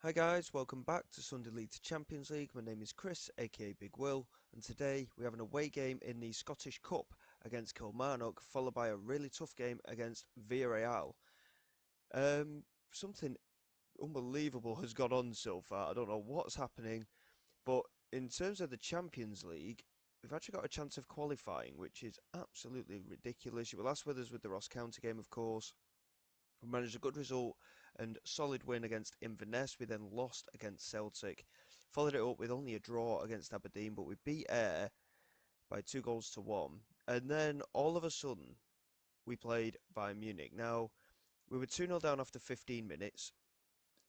Hi guys, welcome back to Sunday League to Champions League. My name is Chris, aka Big Will, and today we have an away game in the Scottish Cup against Kilmarnock, followed by a really tough game against Villareal. Something unbelievable has gone on so far. I don't know what's happening, but in terms of the Champions League, we've actually got a chance of qualifying, which is absolutely ridiculous. You will ask with us with the Ross County game, of course. We managed a good result and solid win against Inverness. We then lost against Celtic. Followed it up with only a draw against Aberdeen, but we beat Ayr by 2 goals to 1. And then all of a sudden, we played Bayern Munich. Now, we were 2-0 down after 15 minutes,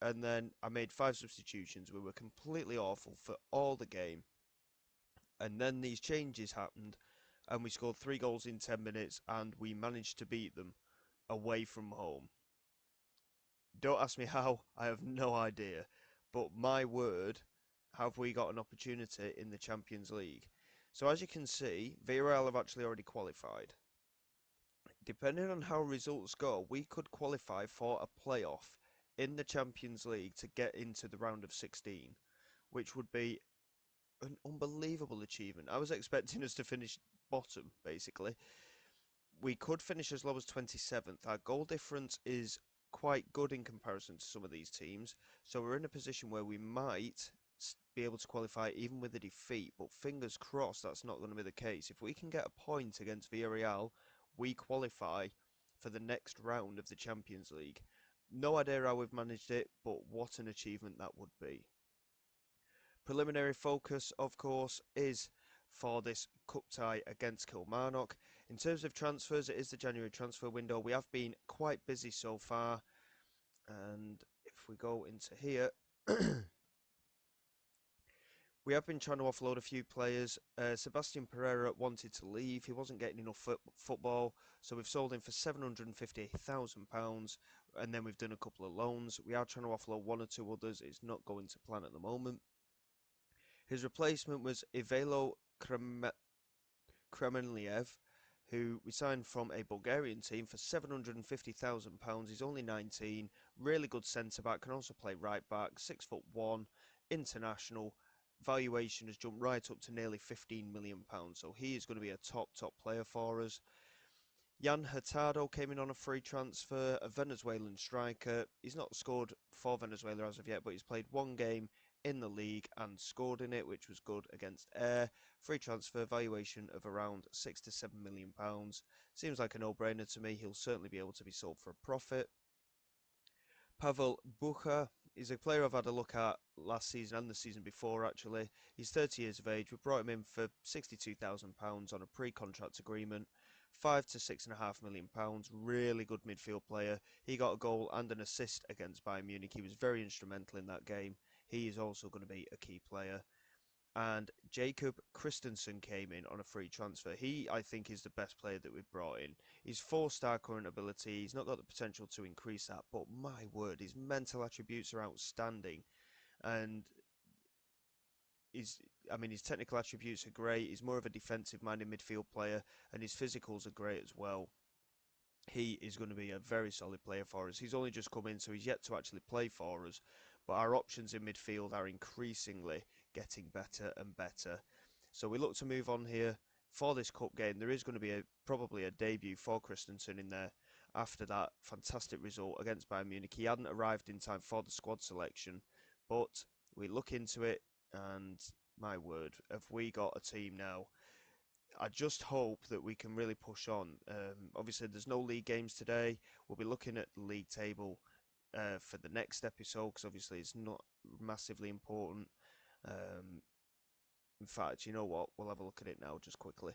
and then I made 5 substitutions. We were completely awful for all the game. And then these changes happened, and we scored 3 goals in 10 minutes, and we managed to beat them away from home. Don't ask me how, I have no idea. But my word, have we got an opportunity in the Champions League. So as you can see, Villarreal have actually already qualified. Depending on how results go, we could qualify for a playoff in the Champions League to get into the round of 16, which would be an unbelievable achievement. I was expecting us to finish bottom, basically. We could finish as low as 27th. Our goal difference is quite good in comparison to some of these teams, so we're in a position where we might be able to qualify even with a defeat, but fingers crossed that's not going to be the case. If we can get a point against Villarreal, we qualify for the next round of the Champions League. No idea how we've managed it, but what an achievement that would be. Preliminary focus, of course, is for this cup tie against Kilmarnock. In terms of transfers, it is the January transfer window. We have been quite busy so far, and if we go into here, we have been trying to offload a few players. Sebastian Pereira wanted to leave. He wasn't getting enough football, so we've sold him for £750,000, and then we've done a couple of loans. We are trying to offload one or two others. It's not going to plan at the moment. His replacement was Ivelo Kremenliev, who we signed from a Bulgarian team for £750,000. He's only 19, really good centre back, can also play right back, 6'1", international. Valuation has jumped right up to nearly £15 million, so he is going to be a top player for us. Jan Hurtado came in on a free transfer, a Venezuelan striker. He's not scored for Venezuela as of yet, but he's played one game in the league and scored in it, which was good against Ayr. Free transfer, valuation of around £6 to £7 million. Seems like a no-brainer to me. He'll certainly be able to be sold for a profit. Pavel Bucha is a player I've had a look at last season and the season before, actually. He's 30 years of age. We brought him in for £62,000 on a pre-contract agreement. £5 to £6.5 million. Really good midfield player. He got a goal and an assist against Bayern Munich. He was very instrumental in that game. He is also going to be a key player. And Jacob Christensen came in on a free transfer. He, I think, is the best player that we've brought in. He's 4-star current ability. He's not got the potential to increase that, but my word, his mental attributes are outstanding. And his technical attributes are great. He's more of a defensive-minded midfield player, and his physicals are great as well. He is going to be a very solid player for us. He's only just come in, so he's yet to actually play for us. But our options in midfield are increasingly getting better and better. So we look to move on here for this cup game. There is going to be probably a debut for Christensen in there after that fantastic result against Bayern Munich. He hadn't arrived in time for the squad selection, but we look into it, and my word, have we got a team now? I just hope that we can really push on. Obviously, there's no league games today. We'll be looking at the league table for the next episode, because obviously it's not massively important. In fact, you know what? We'll have a look at it now just quickly.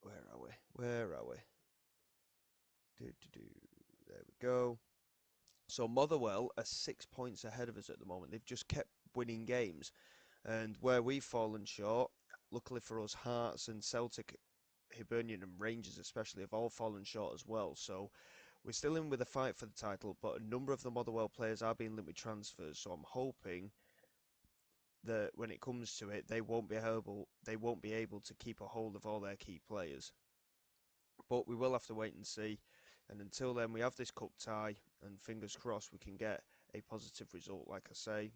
Where are we? Where are we? There we go. So Motherwell are 6 points ahead of us at the moment. They've just kept winning games. And where we've fallen short, luckily for us, Hearts and Celtic, Hibernian and Rangers especially have all fallen short as well. So we're still in with a fight for the title, but a number of the Motherwell players are being linked with transfers. So I'm hoping that when it comes to it, they won't be able to keep a hold of all their key players. But we will have to wait and see. And until then, we have this cup tie, and fingers crossed we can get a positive result. Like I say,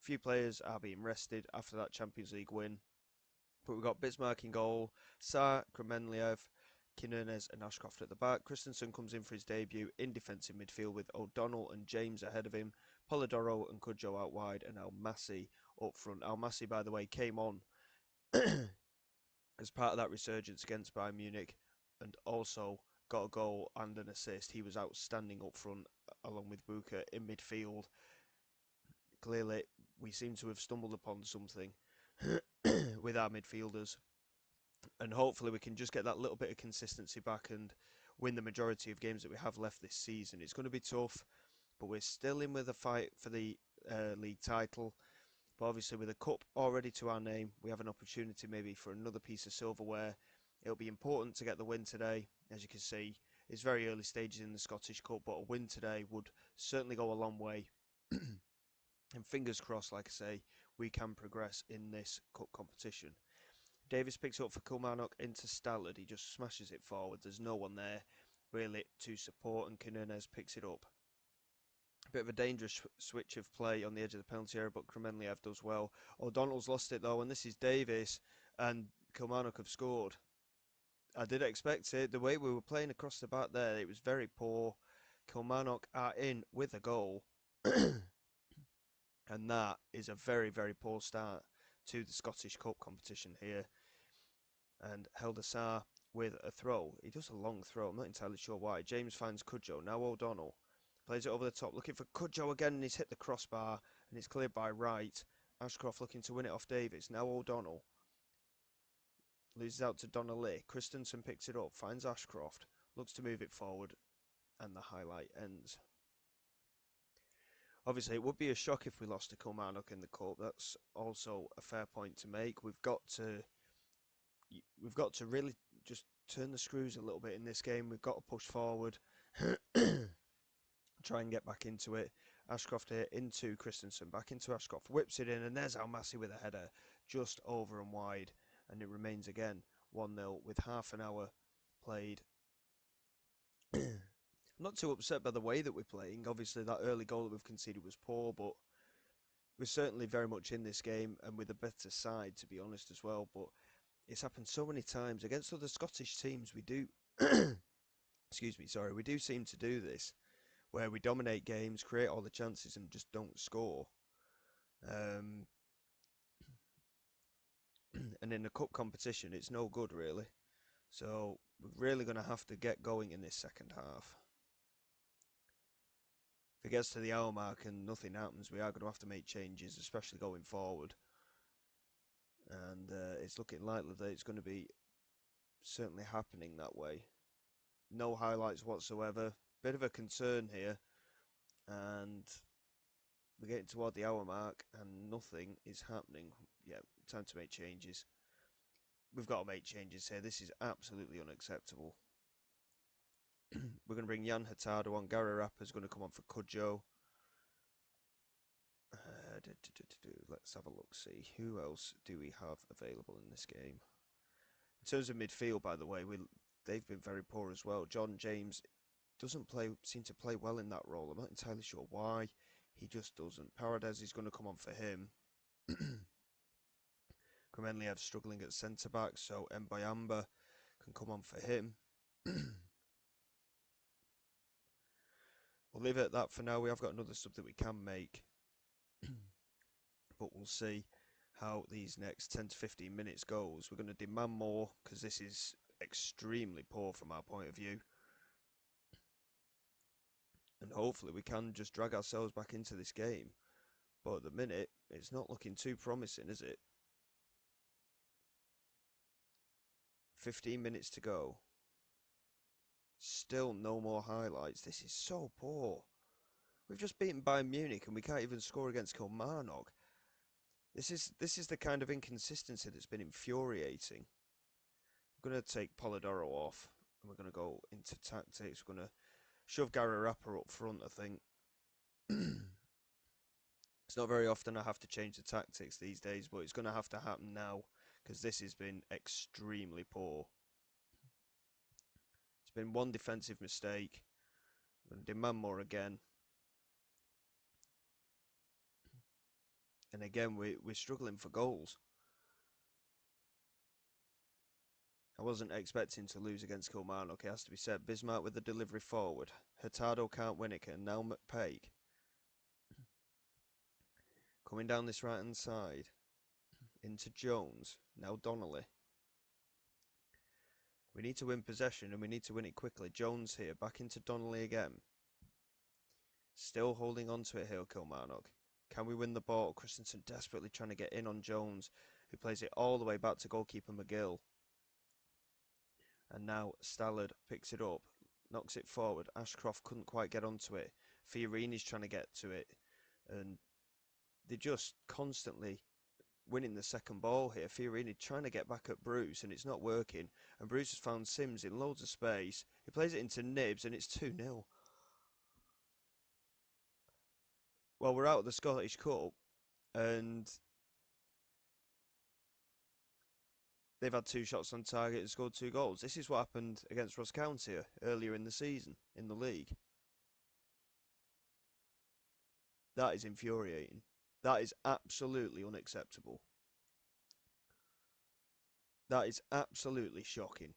a few players are being rested after that Champions League win. But we've got Bismarck in goal, Sarr, Kremenliev, Quinones and Ashcroft at the back. Christensen comes in for his debut in defensive midfield with O'Donnell and James ahead of him. Polidoro and Cudjoe out wide and Almasi up front. Almasi, by the way, came on as part of that resurgence against Bayern Munich and also got a goal and an assist. He was outstanding up front along with Buka in midfield. Clearly, we seem to have stumbled upon something with our midfielders, and hopefully we can just get that little bit of consistency back and win the majority of games that we have left this season. It's going to be tough, but we're still in with a fight for the league title. But obviously with a cup already to our name, we have an opportunity maybe for another piece of silverware. It'll be important to get the win today. As you can see, it's very early stages in the Scottish Cup, but a win today would certainly go a long way. And fingers crossed, like I say, we can progress in this cup competition. Davis picks up for Kilmarnock into Stallard. He just smashes it forward. There's no one there really to support, and Quinones picks it up. A bit of a dangerous switch of play on the edge of the penalty area, but Kremenliev does well. O'Donnell's lost it though, and this is Davis, and Kilmarnock have scored. I did expect it. The way we were playing across the back there, it was very poor. Kilmarnock are in with a goal. And that is a very, very poor start to the Scottish Cup competition here. And Helder with a throw. He does a long throw. I'm not entirely sure why. James finds Cudjoe. Now O'Donnell plays it over the top. Looking for Cudjoe again, and he's hit the crossbar. And it's cleared by Wright. Ashcroft looking to win it off Davis. Now O'Donnell. Loses out to Donnelly. Christensen picks it up. Finds Ashcroft. Looks to move it forward. And the highlight ends. Obviously, it would be a shock if we lost to Kilmarnock in the cup. That's also a fair point to make. We've got to really just turn the screws a little bit in this game. We've got to push forward, try and get back into it. Ashcroft here into Christensen, back into Ashcroft, whips it in, and there's Almasi with a header just over and wide, and it remains again 1-0 with half an hour played. I'm not too upset by the way that we're playing. Obviously, that early goal that we've conceded was poor, but we're certainly very much in this game and with a better side, to be honest, as well. But it's happened so many times against other Scottish teams. We do, excuse me, sorry, we do seem to do this, where we dominate games, create all the chances, and just don't score. And in a cup competition, it's no good, really. So we're really going to have to get going in this second half. If it gets to the hour mark and nothing happens, we are going to have to make changes, especially going forward. And it's looking likely that it's going to be certainly happening that way. No highlights whatsoever. Bit of a concern here. And we're getting toward the hour mark and nothing is happening. Yeah, time to make changes. We've got to make changes here. This is absolutely unacceptable. We're going to bring Jan Hurtado on. Gary Rapper's going to come on for Cudjoe. Let's have a look, see. Who else do we have available in this game? In terms of midfield, by the way, they've been very poor as well. John James doesn't seem to play well in that role. I'm not entirely sure why. He just doesn't. Paradise is going to come on for him. Kremenliev struggling at centre-back, so Mbayamba can come on for him. We'll leave it at that for now. We have got another sub that we can make. But we'll see how these next 10 to 15 minutes goes. We're going to demand more because this is extremely poor from our point of view. And hopefully we can just drag ourselves back into this game. But at the minute, it's not looking too promising, is it? 15 minutes to go. Still no more highlights. This is so poor. We've just beaten Bayern Munich and we can't even score against Kilmarnock. This is the kind of inconsistency that's been infuriating. We're going to take Polidoro off and we're going to go into tactics. We're going to shove Gary Rapper up front, I think. It's not very often I have to change the tactics these days, but it's going to have to happen now because this has been extremely poor. It's been one defensive mistake Going to demand more again. And again, we're struggling for goals. I wasn't expecting to lose against Kilmarnock, it has to be said. Bismarck with the delivery forward. Hurtado can't win it, and now McPaig. Coming down this right hand side. Into Jones. Now Donnelly. We need to win possession and we need to win it quickly. Jones here, back into Donnelly again. Still holding on to it here, Kilmarnock. Can we win the ball? Christensen desperately trying to get in on Jones, who plays it all the way back to goalkeeper McGill. And now Stallard picks it up, knocks it forward. Ashcroft couldn't quite get onto it. Fiorini's trying to get to it. And they're just constantly winning the second ball here. Fiorini trying to get back at Bruce and it's not working. And Bruce has found Sims in loads of space. He plays it into Nibs and it's 2-0. Well, we're out of the Scottish Cup and they've had 2 shots on target and scored 2 goals. This is what happened against Ross County earlier in the season, in the league. That is infuriating. That is absolutely unacceptable. That is absolutely shocking.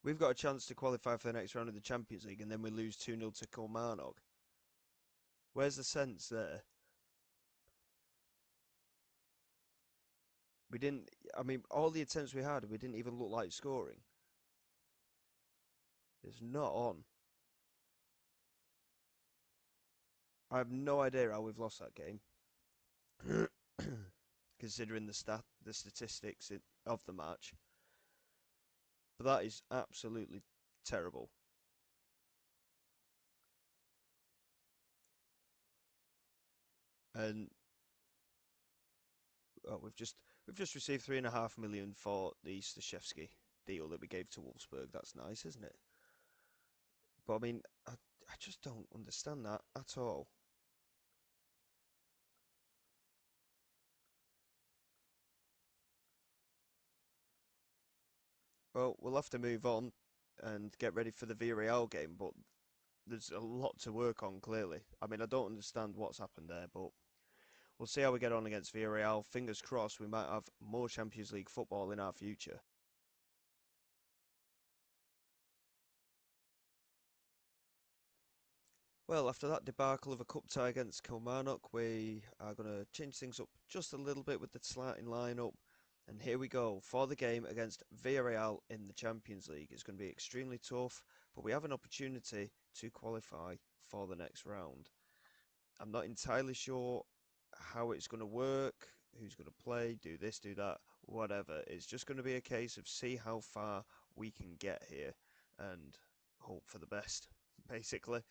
We've got a chance to qualify for the next round of the Champions League and then we lose 2-0 to Kilmarnock. Where's the sense there? We didn't, I mean, all the attempts we had, we didn't even look like scoring. It's not on. I have no idea how we've lost that game. Considering the statistics of the match. But that is absolutely terrible. And we've just received 3.5 million for the Stashevsky deal that we gave to Wolfsburg. That's nice, isn't it? But I mean, I just don't understand that at all. Well, we'll have to move on and get ready for the Villarreal game, but there's a lot to work on, clearly. I mean, I don't understand what's happened there, but we'll see how we get on against Villarreal. Fingers crossed we might have more Champions League football in our future. Well, after that debacle of a cup tie against Kilmarnock, we are going to change things up just a little bit with the starting lineup. And here we go for the game against Villarreal in the Champions League. It's going to be extremely tough, but we have an opportunity to qualify for the next round. I'm not entirely sure how it's going to work, who's going to play, do this, do that, whatever. It's just going to be a case of see how far we can get here and hope for the best, basically.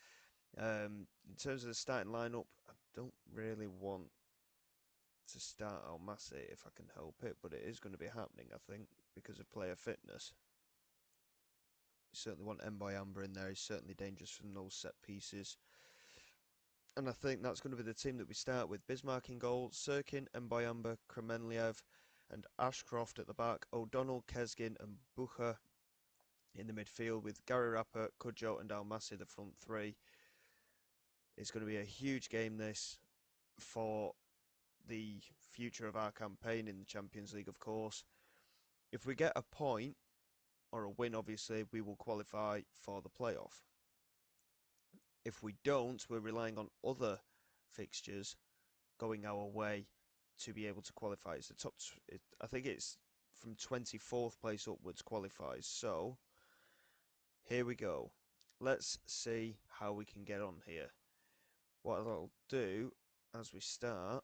In terms of the starting lineup, I don't really want to start Almasi if I can help it, but it is going to be happening, I think, because of player fitness. You certainly want Mbayamba in there. He's certainly dangerous from those set pieces. And I think that's going to be the team that we start with. Bismarck in goal, Sirkin, Mbayamba, Kremenliev, and Ashcroft at the back. O'Donnell, Kesgin, and Bucher in the midfield with Gary Rapper, Cudjoe, and Almasi the front three. It's going to be a huge game, this, for the future of our campaign in the Champions League, of course. If we get a point, or a win, obviously, we will qualify for the playoff. If we don't, we're relying on other fixtures going our way to be able to qualify. It's the top, I think it's from 24th place upwards qualifies. So, here we go. Let's see how we can get on here. What I'll do as we start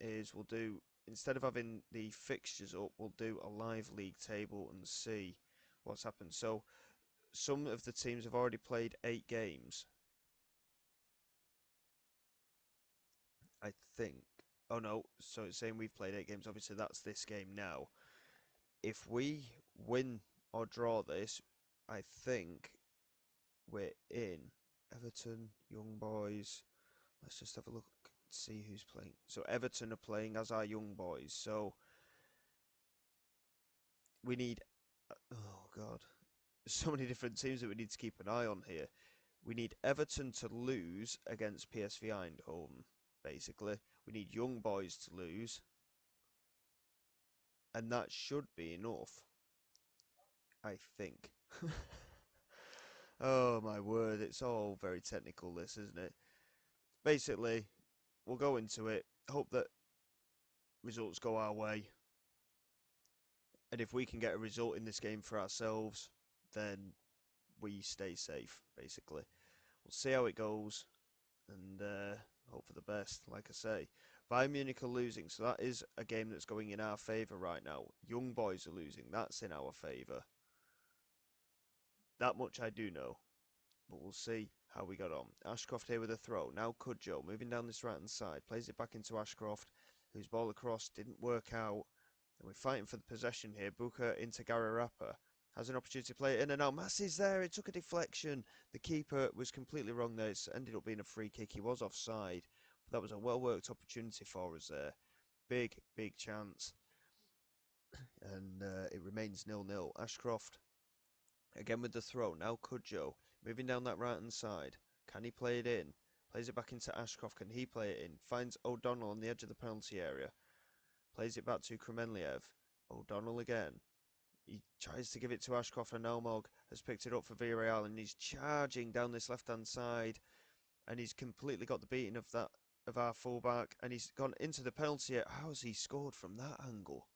is we'll do, instead of having the fixtures up, we'll do a live league table and see what's happened. So some of the teams have already played 8 games, I think. Oh no, so it's saying we've played 8 games. Obviously that's this game now. If we win or draw this, I think we're in. Everton, Young Boys. Let's just have a look, see who's playing. So Everton are playing as our Young Boys. So we need, oh God, so many different teams that we need to keep an eye on here. We need Everton to lose against PSV Eindhoven, basically. We need Young Boys to lose, and that should be enough, I think. Oh my word, it's all very technical, this, isn't it? Basically, we'll go into it, hope that results go our way, and if we can get a result in this game for ourselves, then we stay safe, basically. We'll see how it goes, and hope for the best, like I say. Bayern Munich are losing, so that is a game that's going in our favour right now. Young Boys are losing, that's in our favour. That much I do know, but we'll see how we got on. Ashcroft here with a throw. Now Cudjoe moving down this right hand side. Plays it back into Ashcroft, whose ball across didn't work out. And we're fighting for the possession here. Booker into Gary Rapper. Has an opportunity to play it in and now. Massey's there. It took a deflection. The keeper was completely wrong there. It's ended up being a free kick. He was offside. But that was a well worked opportunity for us there. Big, big chance. And it remains 0-0. Ashcroft again with the throw. Now Cudjoe moving down that right hand side. Can he play it in? Plays it back into Ashcroft. Can he play it in? Finds O'Donnell on the edge of the penalty area. Plays it back to Kremenliev. O'Donnell again. He tries to give it to Ashcroft, and Elmog has picked it up for Villareal, and he's charging down this left-hand side, and he's completely got the beating of our fullback, and he's gone into the penalty area. How has he scored from that angle?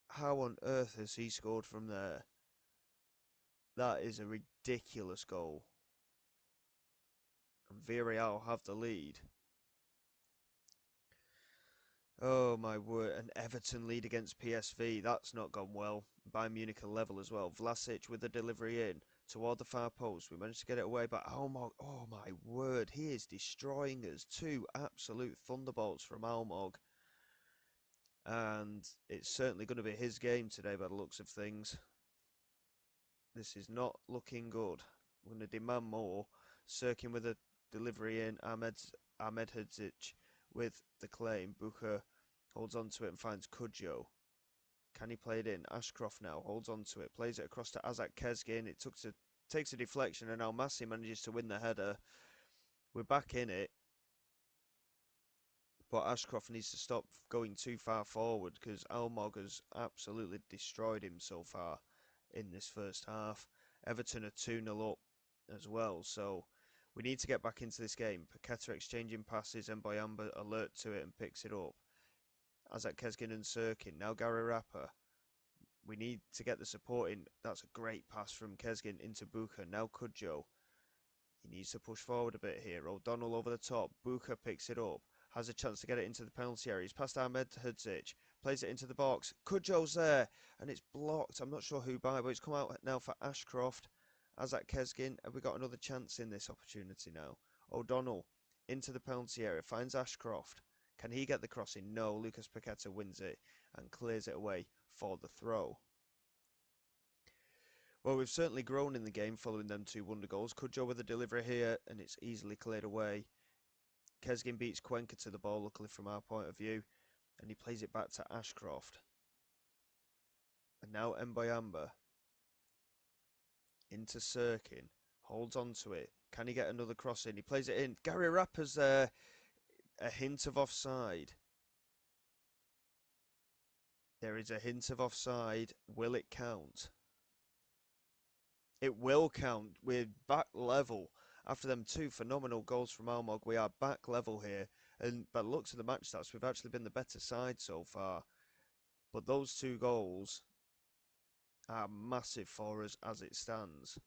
How on earth has he scored from there? That is a ridiculous goal. And Villareal have the lead. Oh my word, an Everton lead against PSV. That's not gone well. Bayern Munich are level as well. Vlasic with the delivery in toward the far post. We managed to get it away, but Almog, oh my word, he is destroying us. Two absolute thunderbolts from Almog. And it's certainly going to be his game today by the looks of things. This is not looking good. We're going to demand more. Sirkin with a delivery in. Ahmed Hadzic with the claim. Bucher holds on to it and finds Cudjoe. Can he play it in? Ashcroft now holds on to it. Plays it across to Azak Kezgin. It takes a deflection and Almasi manages to win the header. We're back in it. But Ashcroft needs to stop going too far forward because Almog has absolutely destroyed him so far in this first half. Everton are 2-0 up as well, so we need to get back into this game. Paqueta exchanging passes and Boyamba alert to it and picks it up. Azak Kezgin and Sirkin. Now Gary Rapper. We need to get the support in. That's a great pass from Kezgin into Bucher. Now Cudjoe. He needs to push forward a bit here. O'Donnell over the top. Bucher picks it up. Has a chance to get it into the penalty area. He's past Ahmed Hadzic. Plays it into the box. Cudjoe's there. And it's blocked. I'm not sure who by, but it's come out now for Ashcroft. Azak Kezgin. Have we got another chance in this opportunity now? O'Donnell into the penalty area. Finds Ashcroft. Can he get the crossing? No. Lucas Paqueta wins it and clears it away for the throw. Well, we've certainly grown in the game following them two wonder goals. Cudjoe with the delivery here, and it's easily cleared away. Kezgin beats Cuenca to the ball, luckily from our point of view, and he plays it back to Ashcroft. And now Mbayamba into Sirkin, holds on to it. Can he get another cross in? He plays it in. Gary Rapper's there. A hint of offside. There is a hint of offside. Will it count? It will count. We're back level. After them two phenomenal goals from Almog, we are back level here. And by the looks of the match stats, we've actually been the better side so far. But those two goals are massive for us as it stands.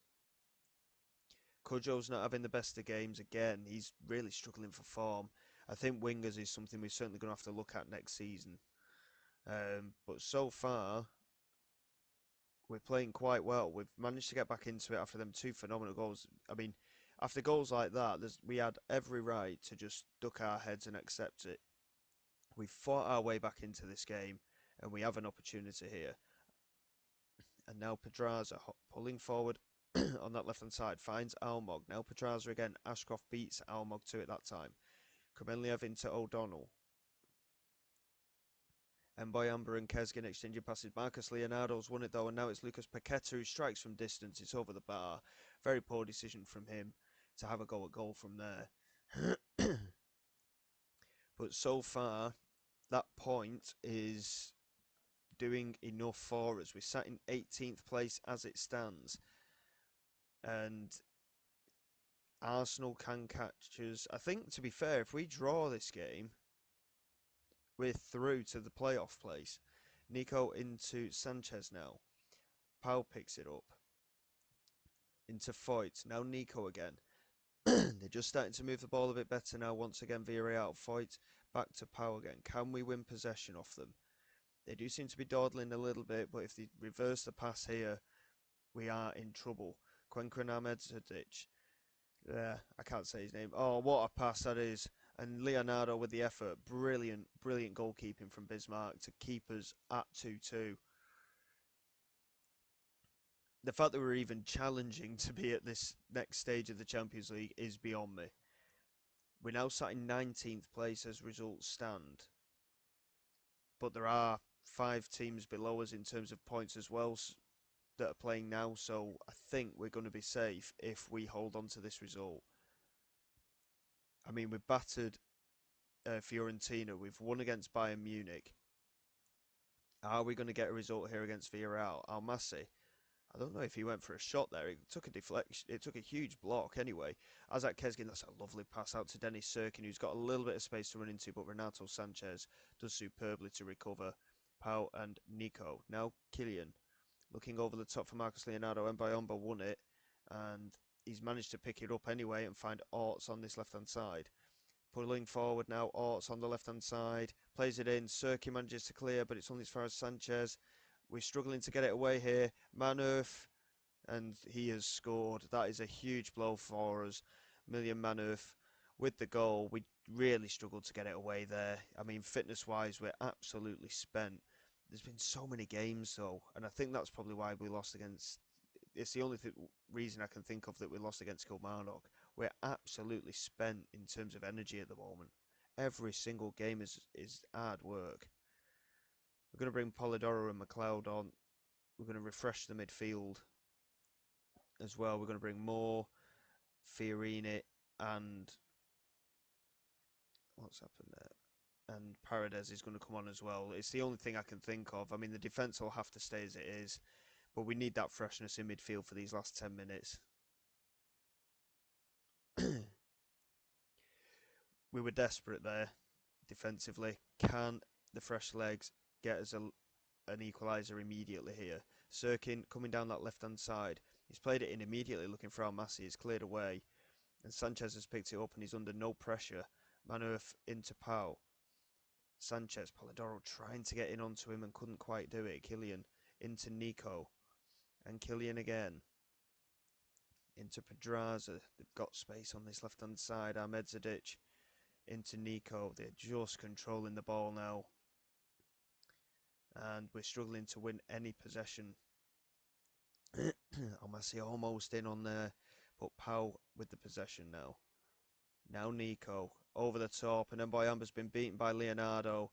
Cudjoe's not having the best of games again. He's really struggling for form. I think wingers is something we're certainly going to have to look at next season. But so far, we're playing quite well. We've managed to get back into it after them two phenomenal goals. I mean, after goals like that, we had every right to just duck our heads and accept it. We fought our way back into this game, and we have an opportunity here. And now Pedraza pulling forward on that left-hand side, finds Almog. Now Pedraza again. Ashcroft beats Almog to it that time. Kremenliev into O'Donnell. Mboyamba and Kesgin exchanging passes. Marcus Leonardo's won it though, and now it's Lucas Paqueta who strikes from distance. It's over the bar. Very poor decision from him to have a go at goal from there. But so far, that point is doing enough for us. We're sat in 18th place as it stands, and Arsenal can catch us. I think, to be fair, if we draw this game, we're through to the playoff place. Nico into Sanchez now. Pau picks it up. Into Foyt. Now Nico again. They're just starting to move the ball a bit better now. Once again, Villareal. Foyt back to Pau again. Can we win possession off them? They do seem to be dawdling a little bit, but if they reverse the pass here, we are in trouble. Quencran Ahmedzadic. Yeah, I can't say his name. Oh, what a pass that is. And Leonardo with the effort. Brilliant, brilliant goalkeeping from Bismarck to keep us at 2-2. The fact that we're even challenging to be at this next stage of the Champions League is beyond me. We're now sat in 19th place as results stand. But there are 5 teams below us in terms of points as well that are playing now. So I think we're going to be safe if we hold on to this result. I mean, we've battered Fiorentina. We've won against Bayern Munich. Are we going to get a result here against Villarreal? Almasi, I don't know if he went for a shot there. It took a deflection. It took a huge block anyway. Azat Kesgin, that's a lovely pass out to Dennis Serkin, who's got a little bit of space to run into, but Renato Sanchez does superbly to recover. Pau and Nico. Now Kylian, looking over the top for Marcus Leonardo. Mbayomba won it, and he's managed to pick it up anyway and find Orts on this left-hand side. Pulling forward now, Orts on the left-hand side. Plays it in. Serkin manages to clear, but it's only as far as Sanchez. We're struggling to get it away here. Manurf, and he has scored. That is a huge blow for us. Miljan Manurf with the goal. We really struggled to get it away there. I mean, fitness-wise, we're absolutely spent. There's been so many games, though, and I think that's probably why we lost against... It's the only reason I can think of that we lost against Kilmarnock. We're absolutely spent in terms of energy at the moment. Every single game is hard work. We're going to bring Polidoro and McLeod on. We're going to refresh the midfield as well. We're going to bring more Fiorini and what's happened there? And Paredes is going to come on as well. It's the only thing I can think of. I mean, the defence will have to stay as it is, but we need that freshness in midfield for these last 10 minutes. We were desperate there defensively. Can the fresh legs get us an equaliser immediately here? Serkin coming down that left-hand side. He's played it in immediately, looking for Almasi. He's cleared away. And Sanchez has picked it up and he's under no pressure. Manurf into Pau. Sanchez, Polidoro trying to get in onto him and couldn't quite do it. Kylian into Nico. And Kylian again. Into Pedraza. They've got space on this left-hand side. Ahmedzadic into Nico. They're just controlling the ball now. And we're struggling to win any possession. Almasi almost in on there. But Pau with the possession now. Now Nico over the top, and then Mboyamba's been beaten by Leonardo.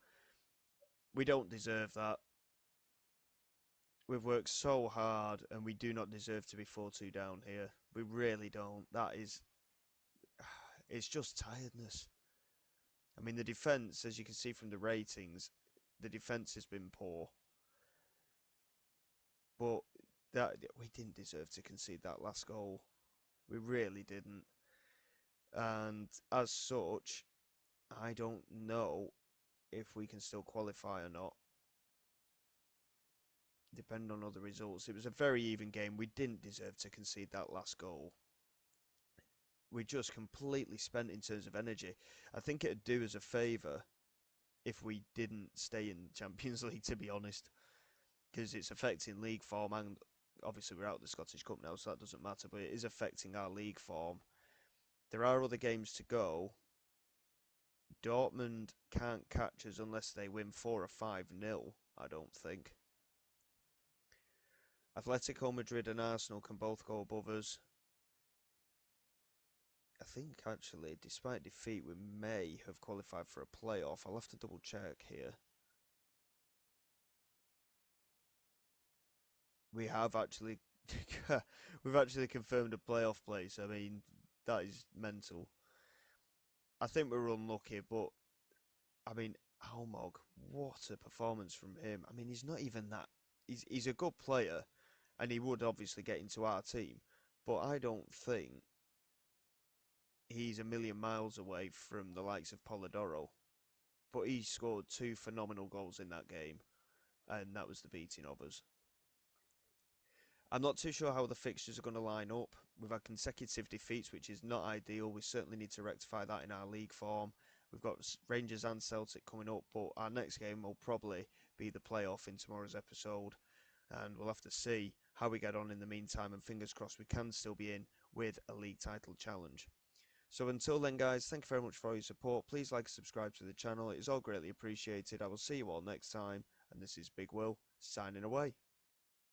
We don't deserve that. We've worked so hard, and we do not deserve to be 4-2 down here. We really don't. That is... It's just tiredness. I mean, the defence, as you can see from the ratings, the defence has been poor. But we didn't deserve to concede that last goal. We really didn't. And as such, I don't know if we can still qualify or not, depending on other results. It was a very even game. We didn't deserve to concede that last goal. We just completely spent in terms of energy. I think it'd do us a favour if we didn't stay in Champions League, to be honest, because it's affecting league form, and obviously we're out of the Scottish Cup now, so that doesn't matter, but it is affecting our league form. There are other games to go. Dortmund can't catch us unless they win 4 or 5-0, I don't think. Atletico Madrid and Arsenal can both go above us. I think, actually, despite defeat, we may have qualified for a playoff. I'll have to double check here. We have actually, we've actually confirmed a playoff place. I mean, that is mental. I think we were unlucky, but I mean, Almog, what a performance from him. I mean, he's not even that. He's a good player, and he would obviously get into our team, but I don't think he's a million miles away from the likes of Polidoro. But he scored two phenomenal goals in that game, and that was the beating of us. I'm not too sure how the fixtures are going to line up. We've had consecutive defeats, which is not ideal. We certainly need to rectify that in our league form. We've got Rangers and Celtic coming up, but our next game will probably be the playoff in tomorrow's episode, and we'll have to see how we get on in the meantime. And fingers crossed, we can still be in with a league title challenge. So until then, guys, thank you very much for all your support. Please like and subscribe to the channel. It is all greatly appreciated. I will see you all next time, and this is Big Will signing away.